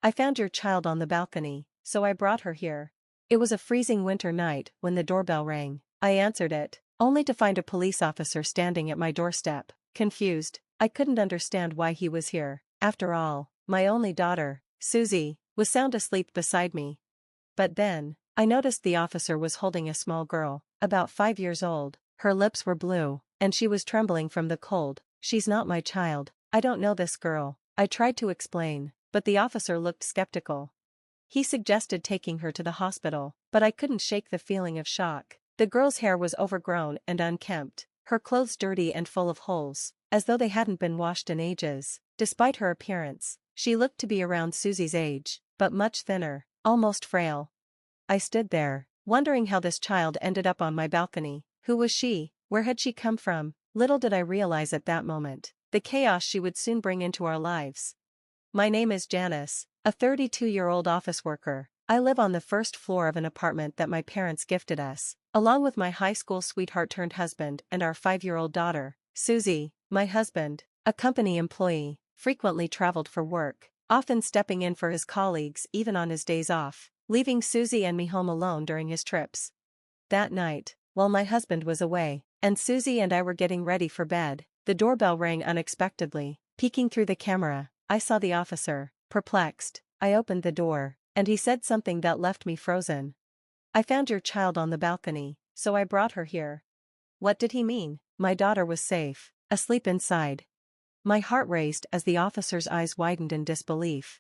I found your child on the balcony, so I brought her here. It was a freezing winter night when the doorbell rang. I answered it, only to find a police officer standing at my doorstep. Confused, I couldn't understand why he was here. After all, my only daughter, Susie, was sound asleep beside me. But then, I noticed the officer was holding a small girl, about 5 years old. Her lips were blue, and she was trembling from the cold. She's not my child. I don't know this girl. I tried to explain, but the officer looked skeptical. He suggested taking her to the hospital, but I couldn't shake the feeling of shock. The girl's hair was overgrown and unkempt, her clothes dirty and full of holes, as though they hadn't been washed in ages. Despite her appearance, she looked to be around Susie's age, but much thinner, almost frail. I stood there, wondering how this child ended up on my balcony. Who was she? Where had she come from? Little did I realize at that moment the chaos she would soon bring into our lives. My name is Janice, a 32-year-old office worker. I live on the first floor of an apartment that my parents gifted us, along with my high school sweetheart turned husband and our 5-year-old daughter. Susie, my husband, a company employee, frequently traveled for work, often stepping in for his colleagues even on his days off, leaving Susie and me home alone during his trips. That night, while my husband was away, and Susie and I were getting ready for bed, the doorbell rang unexpectedly. Peeking through the camera, I saw the officer. Perplexed, I opened the door, and he said something that left me frozen. I found your child on the balcony, so I brought her here. What did he mean? My daughter was safe, asleep inside. My heart raced as the officer's eyes widened in disbelief.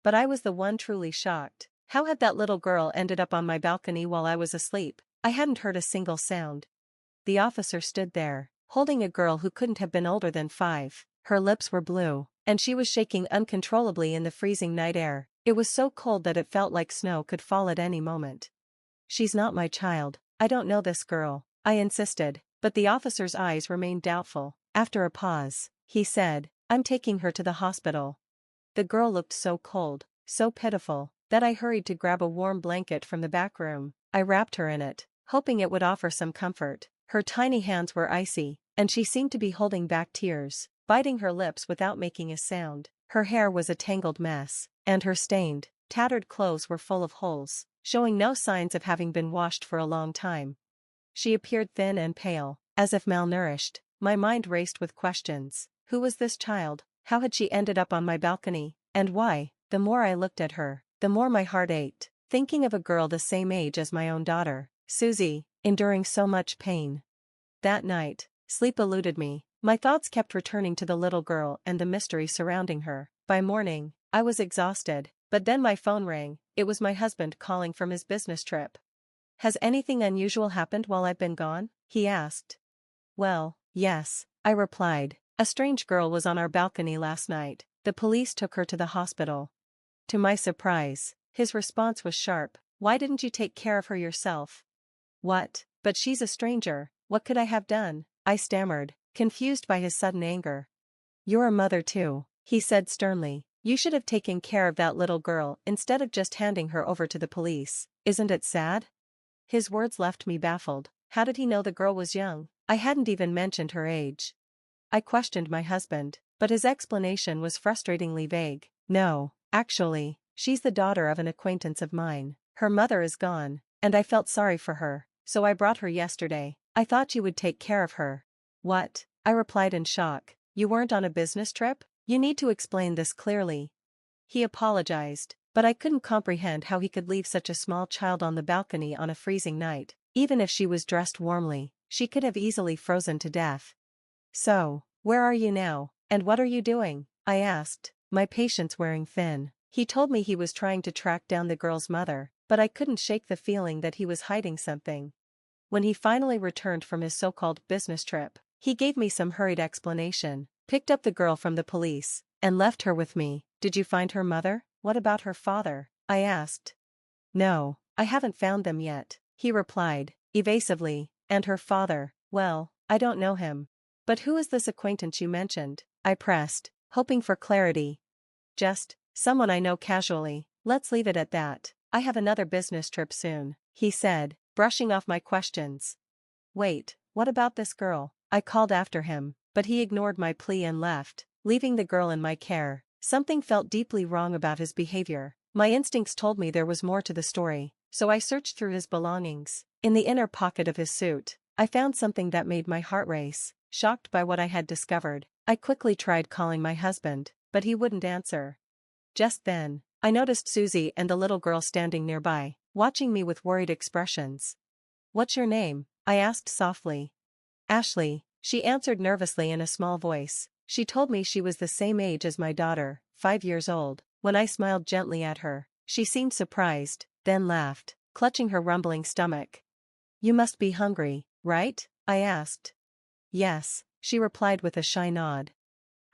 But I was the one truly shocked. How had that little girl ended up on my balcony while I was asleep? I hadn't heard a single sound. The officer stood there, holding a girl who couldn't have been older than 5. Her lips were blue, and she was shaking uncontrollably in the freezing night air. It was so cold that it felt like snow could fall at any moment. She's not my child. I don't know this girl, I insisted, but the officer's eyes remained doubtful. After a pause, he said, I'm taking her to the hospital. The girl looked so cold, so pitiful, that I hurried to grab a warm blanket from the back room. I wrapped her in it, hoping it would offer some comfort. Her tiny hands were icy, and she seemed to be holding back tears, biting her lips without making a sound. Her hair was a tangled mess, and her stained, tattered clothes were full of holes, showing no signs of having been washed for a long time. She appeared thin and pale, as if malnourished. My mind raced with questions. Who was this child? How had she ended up on my balcony? And why? The more I looked at her, the more my heart ached, thinking of a girl the same age as my own daughter, Susie, enduring so much pain. That night, sleep eluded me. My thoughts kept returning to the little girl and the mystery surrounding her. By morning, I was exhausted, but then my phone rang. It was my husband calling from his business trip. Has anything unusual happened while I've been gone? He asked. Well, yes, I replied. A strange girl was on our balcony last night. The police took her to the hospital. To my surprise, his response was sharp. Why didn't you take care of her yourself? What? But she's a stranger. What could I have done? I stammered, confused by his sudden anger. You're a mother too, he said sternly. You should have taken care of that little girl instead of just handing her over to the police. Isn't it sad? His words left me baffled. How did he know the girl was young? I hadn't even mentioned her age. I questioned my husband, but his explanation was frustratingly vague. No, actually, she's the daughter of an acquaintance of mine. Her mother is gone, and I felt sorry for her, so I brought her yesterday. I thought you would take care of her. What? I replied in shock. You weren't on a business trip? You need to explain this clearly. He apologized, but I couldn't comprehend how he could leave such a small child on the balcony on a freezing night. Even if she was dressed warmly, she could have easily frozen to death. So, where are you now, and what are you doing? I asked, my patience wearing thin. He told me he was trying to track down the girl's mother, but I couldn't shake the feeling that he was hiding something. When he finally returned from his so-called business trip, he gave me some hurried explanation, picked up the girl from the police, and left her with me. Did you find her mother? What about her father? I asked. No, I haven't found them yet, he replied, evasively. And her father, well, I don't know him. But who is this acquaintance you mentioned? I pressed, hoping for clarity. Just someone I know casually. Let's leave it at that. I have another business trip soon, he said, brushing off my questions. Wait, what about this girl? I called after him, but he ignored my plea and left, leaving the girl in my care. Something felt deeply wrong about his behavior. My instincts told me there was more to the story, so I searched through his belongings. In the inner pocket of his suit, I found something that made my heart race. Shocked by what I had discovered, I quickly tried calling my husband, but he wouldn't answer. Just then, I noticed Susie and the little girl standing nearby, watching me with worried expressions. "What's your name?" I asked softly. "Ashley," she answered nervously in a small voice. She told me she was the same age as my daughter, 5 years old. When I smiled gently at her, she seemed surprised, then laughed, clutching her rumbling stomach. "You must be hungry, right?" I asked. "Yes," she replied with a shy nod.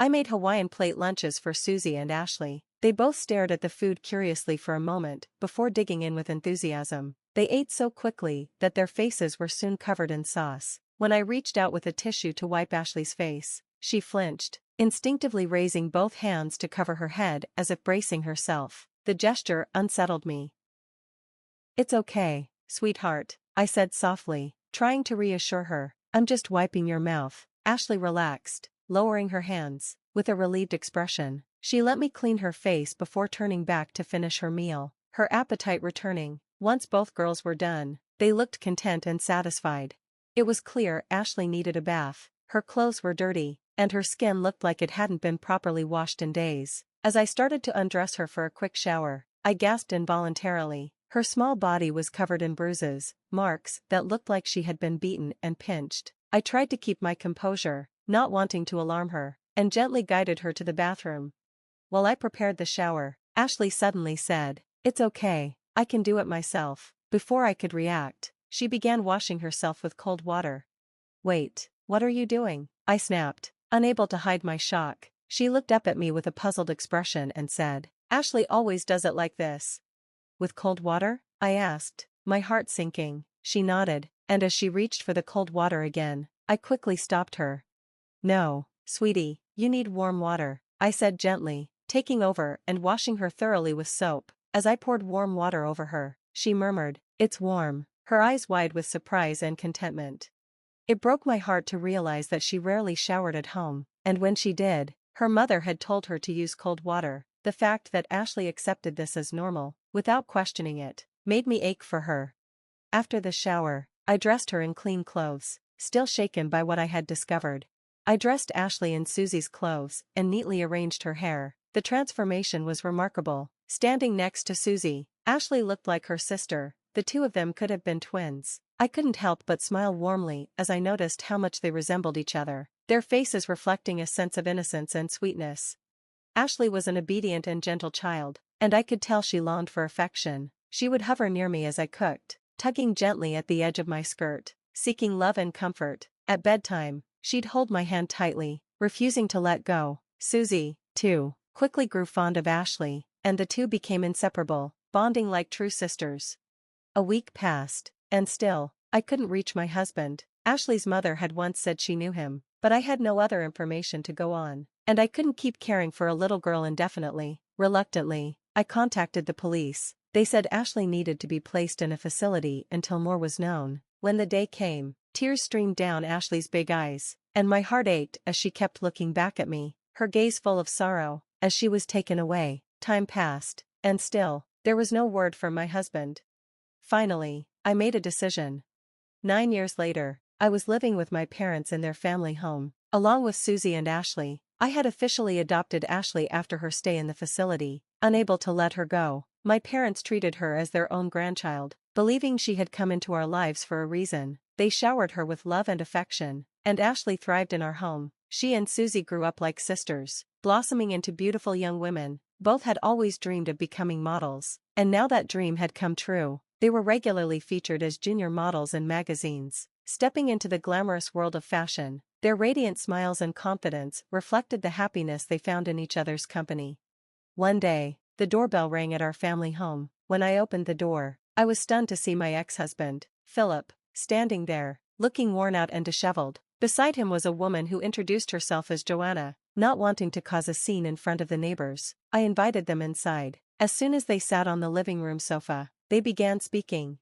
I made Hawaiian plate lunches for Susie and Ashley. They both stared at the food curiously for a moment before digging in with enthusiasm. They ate so quickly that their faces were soon covered in sauce. When I reached out with a tissue to wipe Ashley's face, she flinched, instinctively raising both hands to cover her head as if bracing herself. The gesture unsettled me. "It's okay, sweetheart," I said softly, trying to reassure her. "I'm just wiping your mouth." Ashley relaxed, lowering her hands. With a relieved expression, she let me clean her face before turning back to finish her meal, her appetite returning. Once both girls were done, they looked content and satisfied. It was clear Ashley needed a bath. Her clothes were dirty, and her skin looked like it hadn't been properly washed in days. As I started to undress her for a quick shower, I gasped involuntarily. Her small body was covered in bruises, marks that looked like she had been beaten and pinched. I tried to keep my composure, not wanting to alarm her, and gently guided her to the bathroom. While I prepared the shower, Ashley suddenly said, "It's okay, I can do it myself." Before I could react, she began washing herself with cold water. "Wait, what are you doing?" I snapped, unable to hide my shock. She looked up at me with a puzzled expression and said, "Ashley always does it like this." "With cold water?" I asked, my heart sinking. She nodded, and as she reached for the cold water again, I quickly stopped her. "No, sweetie, you need warm water," I said gently, taking over and washing her thoroughly with soap. As I poured warm water over her, she murmured, "It's warm," her eyes wide with surprise and contentment. It broke my heart to realize that she rarely showered at home, and when she did, her mother had told her to use cold water. The fact that Ashley accepted this as normal, without questioning it, made me ache for her. After the shower, I dressed her in clean clothes, still shaken by what I had discovered. I dressed Ashley in Susie's clothes and neatly arranged her hair. The transformation was remarkable. Standing next to Susie, Ashley looked like her sister. The two of them could have been twins. I couldn't help but smile warmly as I noticed how much they resembled each other, their faces reflecting a sense of innocence and sweetness. Ashley was an obedient and gentle child, and I could tell she longed for affection. She would hover near me as I cooked, tugging gently at the edge of my skirt, seeking love and comfort. At bedtime, she'd hold my hand tightly, refusing to let go. Susie, too, quickly grew fond of Ashley, and the two became inseparable, bonding like true sisters. A week passed, and still, I couldn't reach my husband. Ashley's mother had once said she knew him, but I had no other information to go on, and I couldn't keep caring for a little girl indefinitely. Reluctantly, I contacted the police. They said Ashley needed to be placed in a facility until more was known. When the day came, tears streamed down Ashley's big eyes, and my heart ached as she kept looking back at me, her gaze full of sorrow. As she was taken away, time passed, and still, there was no word from my husband. Finally, I made a decision. 9 years later, I was living with my parents in their family home, along with Susie and Ashley. I had officially adopted Ashley after her stay in the facility. Unable to let her go, my parents treated her as their own grandchild, believing she had come into our lives for a reason. They showered her with love and affection, and Ashley thrived in our home. She and Susie grew up like sisters, blossoming into beautiful young women. Both had always dreamed of becoming models, and now that dream had come true. They were regularly featured as junior models in magazines, stepping into the glamorous world of fashion. Their radiant smiles and confidence reflected the happiness they found in each other's company. One day, the doorbell rang at our family home. When I opened the door, I was stunned to see my ex-husband, Philip, standing there, looking worn out and disheveled. Beside him was a woman who introduced herself as Joanna. Not wanting to cause a scene in front of the neighbors, I invited them inside. As soon as they sat on the living room sofa, they began speaking.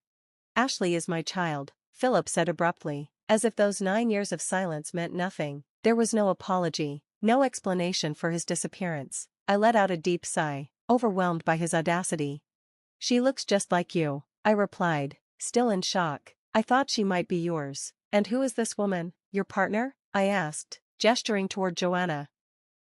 "Ashley is my child," Philip said abruptly, as if those 9 years of silence meant nothing. There was no apology, no explanation for his disappearance. I let out a deep sigh, overwhelmed by his audacity. She looks just like you, I replied, still in shock. I thought she might be yours. And who is this woman, your partner? I asked, gesturing toward Joanna.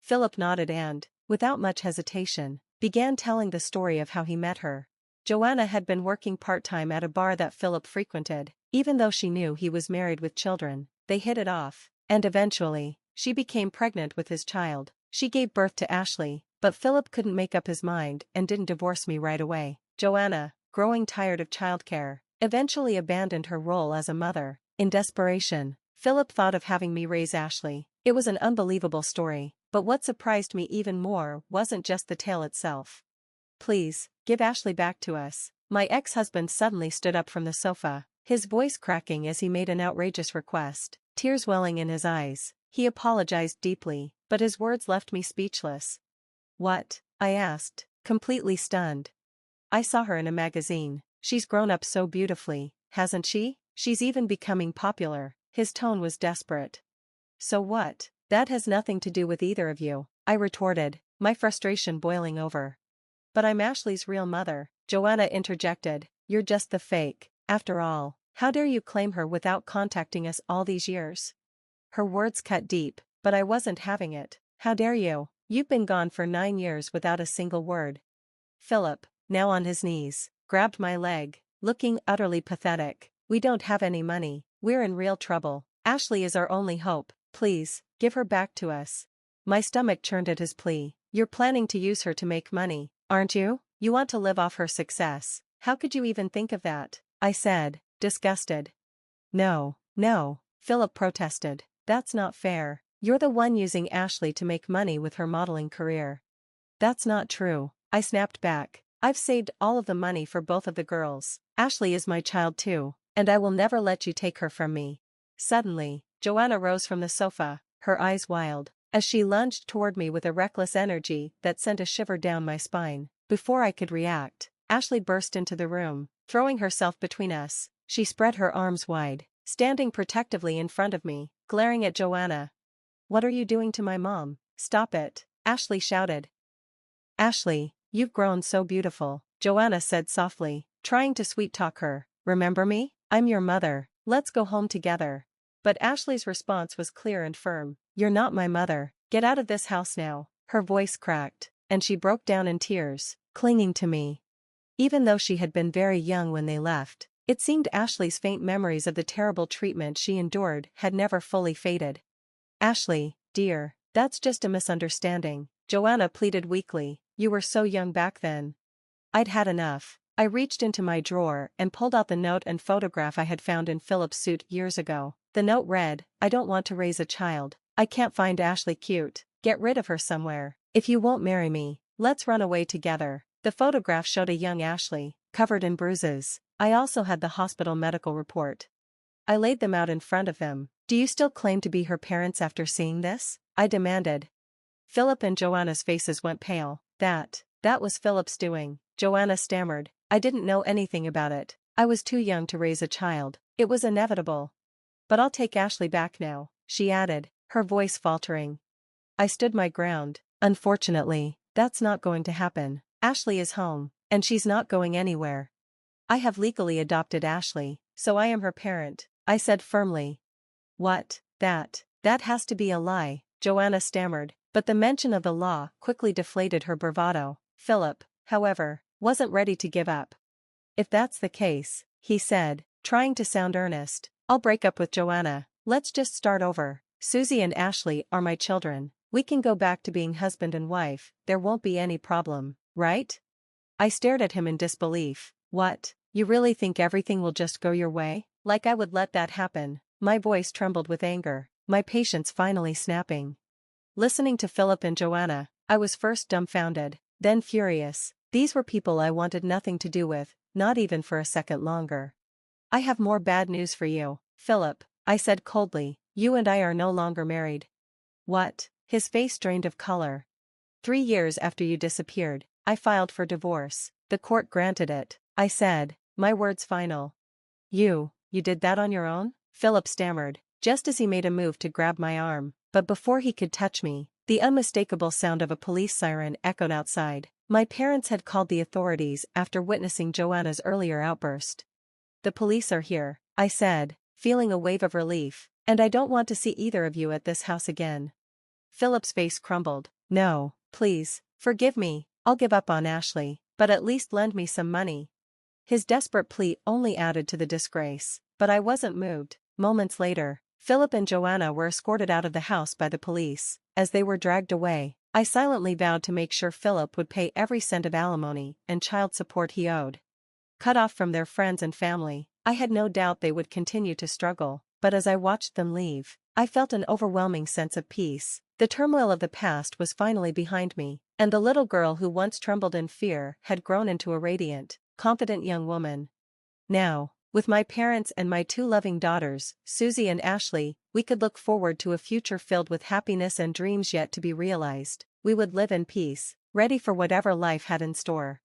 Philip nodded and, without much hesitation, began telling the story of how he met her. Joanna had been working part-time at a bar that Philip frequented. Even though she knew he was married with children, they hit it off, and eventually, she became pregnant with his child. She gave birth to Ashley, but Philip couldn't make up his mind and didn't divorce me right away. Joanna, growing tired of childcare, eventually abandoned her role as a mother. In desperation, Philip thought of having me raise Ashley. It was an unbelievable story, but what surprised me even more wasn't just the tale itself. Please, give Ashley back to us. My ex-husband suddenly stood up from the sofa, his voice cracking as he made an outrageous request, tears welling in his eyes. He apologized deeply, but his words left me speechless. What? I asked, completely stunned. I saw her in a magazine. She's grown up so beautifully, hasn't she? She's even becoming popular. His tone was desperate. So what? That has nothing to do with either of you, I retorted, my frustration boiling over. But I'm Ashley's real mother, Joanna interjected. You're just the fake. After all, how dare you claim her without contacting us all these years? Her words cut deep, but I wasn't having it. How dare you? You've been gone for 9 years without a single word. Philip, now on his knees, grabbed my leg, looking utterly pathetic. We don't have any money. We're in real trouble. Ashley is our only hope. Please, give her back to us. My stomach churned at his plea. You're planning to use her to make money, aren't you? You want to live off her success. How could you even think of that? I said, disgusted. No, Philip protested. That's not fair. You're the one using Ashley to make money with her modeling career. That's not true, I snapped back. I've saved all of the money for both of the girls. Ashley is my child too, and I will never let you take her from me. Suddenly, Joanna rose from the sofa, her eyes wild, as she lunged toward me with a reckless energy that sent a shiver down my spine. Before I could react, Ashley burst into the room, throwing herself between us. She spread her arms wide, standing protectively in front of me, glaring at Joanna. What are you doing to my mom? Stop it, Ashley shouted. Ashley, you've grown so beautiful, Joanna said softly, trying to sweet-talk her. Remember me? I'm your mother. Let's go home together. But Ashley's response was clear and firm. You're not my mother. Get out of this house now. Her voice cracked, and she broke down in tears, clinging to me. Even though she had been very young when they left, it seemed Ashley's faint memories of the terrible treatment she endured had never fully faded. Ashley, dear, that's just a misunderstanding, Joanna pleaded weakly. You were so young back then. I'd had enough. I reached into my drawer and pulled out the note and photograph I had found in Philip's suit years ago. The note read, I don't want to raise a child. I can't find Ashley cute. Get rid of her somewhere. If you won't marry me, let's run away together. The photograph showed a young Ashley, covered in bruises. I also had the hospital medical report. I laid them out in front of them. Do you still claim to be her parents after seeing this? I demanded. Philip and Joanna's faces went pale. That was Philip's doing, Joanna stammered. I didn't know anything about it. I was too young to raise a child. It was inevitable. But I'll take Ashley back now, she added, her voice faltering. I stood my ground. Unfortunately, that's not going to happen. Ashley is home, and she's not going anywhere. I have legally adopted Ashley, so I am her parent, I said firmly. What? That has to be a lie, Joanna stammered, but the mention of the law quickly deflated her bravado. Philip, however, wasn't ready to give up. If that's the case, he said, trying to sound earnest, I'll break up with Joanna. Let's just start over. Susie and Ashley are my children. We can go back to being husband and wife. There won't be any problem, right? I stared at him in disbelief. What? You really think everything will just go your way? Like I would let that happen? My voice trembled with anger, my patience finally snapping. Listening to Philip and Joanna, I was first dumbfounded, then furious. These were people I wanted nothing to do with, not even for a second longer. I have more bad news for you, Philip, I said coldly. You and I are no longer married. What? His face drained of color. 3 years after you disappeared, I filed for divorce. The court granted it, I said, my words final. You did that on your own? Philip stammered, just as he made a move to grab my arm, but before he could touch me, The unmistakable sound of a police siren echoed outside. My parents had called the authorities after witnessing Joanna's earlier outburst. "The police are here," I said, feeling a wave of relief, "and I don't want to see either of you at this house again." Philip's face crumbled. "No, please, forgive me, I'll give up on Ashley, but at least lend me some money." His desperate plea only added to the disgrace, but I wasn't moved. Moments later, Philip and Joanna were escorted out of the house by the police. As they were dragged away, I silently vowed to make sure Philip would pay every cent of alimony and child support he owed. Cut off from their friends and family, I had no doubt they would continue to struggle, but as I watched them leave, I felt an overwhelming sense of peace. The turmoil of the past was finally behind me, and the little girl who once trembled in fear had grown into a radiant, confident young woman. Now, with my parents and my two loving daughters, Susie and Ashley, we could look forward to a future filled with happiness and dreams yet to be realized. We would live in peace, ready for whatever life had in store.